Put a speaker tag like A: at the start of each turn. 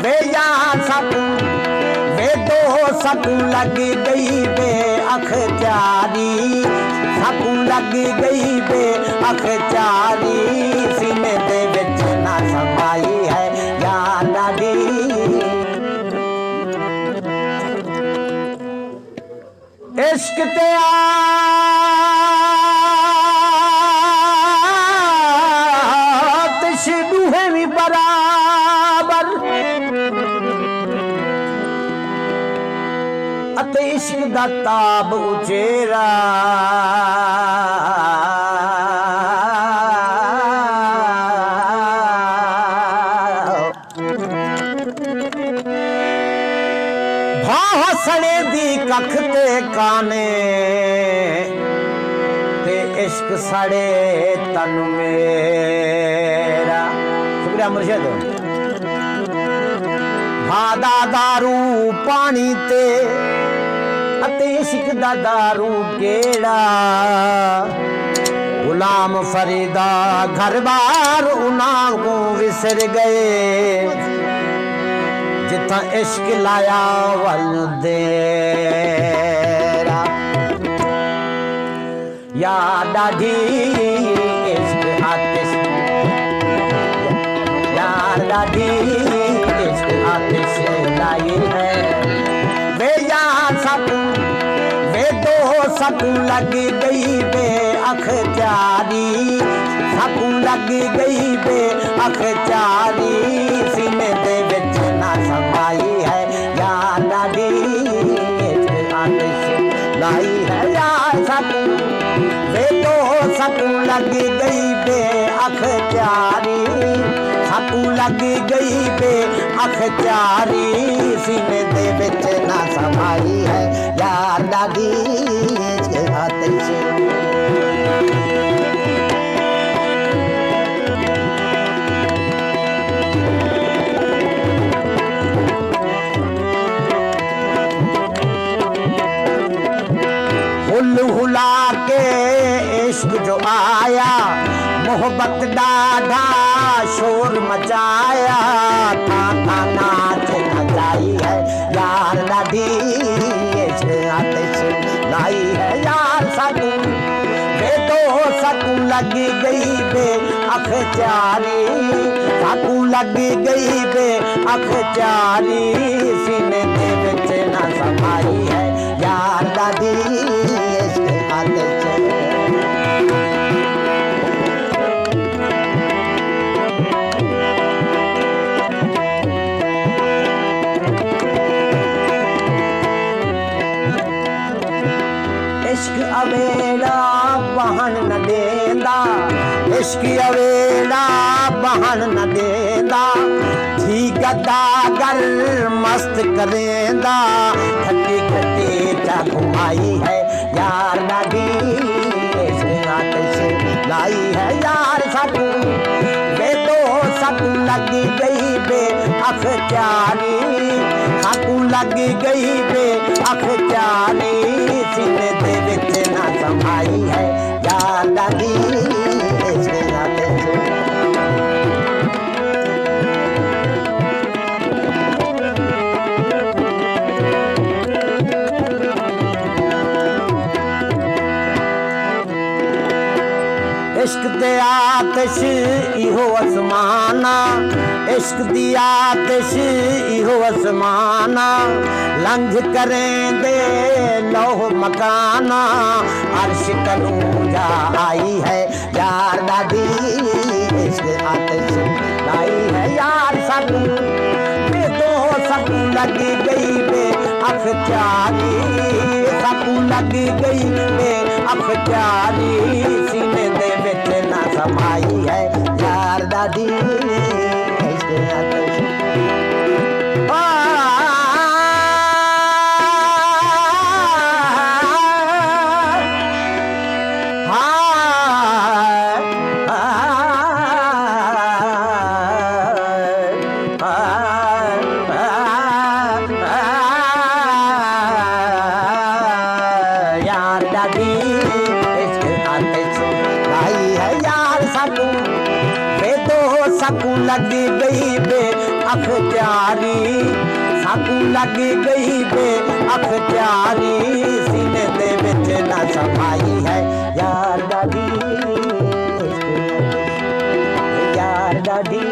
A: वे यार सकू वे दो सकू लग गई बे अखचारी, सकू लग गई बे अखचारी, सीने दे विच ना समाई है यार लाडी। इश्क ते आतिश दूहे भी बराबर, अते इश्क दा ताब उचेरा, भासणे दी कख ते काने ते इश्क सड़े तन मेरा। शुक्रिया मुर्शिद। भादा दारू पानी ते अते इश्क दा दारू केड़ा, गुलाम फरीदा घर बार उन्हां को विसर गए, जिथा इश्क लाया वल देरा। या डाढी इश्क आतिश, या डाढी इश्क आतिश लाई है, वे यार सकू वे दो सकू लग गई बे अखचारी, सकू लग गई बे अखचारी, सीने दे विच ना समाई है यार लाडी। इश्क आतिश लाई है यार सकू वे दो सकू लग गई बे अखचारी, सकू लग गई बे अखचारी, सीने दे विच ना समाई है यार लाडी। इश्क आतिश हुला के इश्क जो आया, मोहब्बत डाढ़ा शोर मचाया, था नाच नचाई है यार लाडी। इश्क आतिश लाई है यार सकू वे दो सकू लग गई बे अखचारी, सकू लग गई बे अखचारी, सीने दे विच ना समाई है यार लाडी। इश्क आतिश इश्क अवेला बहन न देंदा, इश्क अवेला बहन न देंदा, थी गदागर मस्त करेंदा, खट्टी खट्टी चा घुमाई है यार लाडी। इश्क आतिश लाई है यार सकू वे दो सकू लग गई बे अखचारी, सकू लग गई बे अखचारी, सीने दे विच ना समाई है यार लाडी। इश्क आतिश इश्क ते आतिश इहो आसमाना, इश्क दी आतिश इहो आसमाना, लंघ करेंदे लौह मकाना, अर्श तनू जा आई है यार लाडी। इश्क आतिश लाई है यार सकू वे दो सकू लग गई बे अखचारी, सकू लग गई बे अखचारी, सीने दे विच ना समाई है यार लाडी। इश्क आतिश सकू लग गई बे अखत्यारी साकू लग गई बे अखत्यारी सीने दे विच ना समाई है यार दादी यार दादी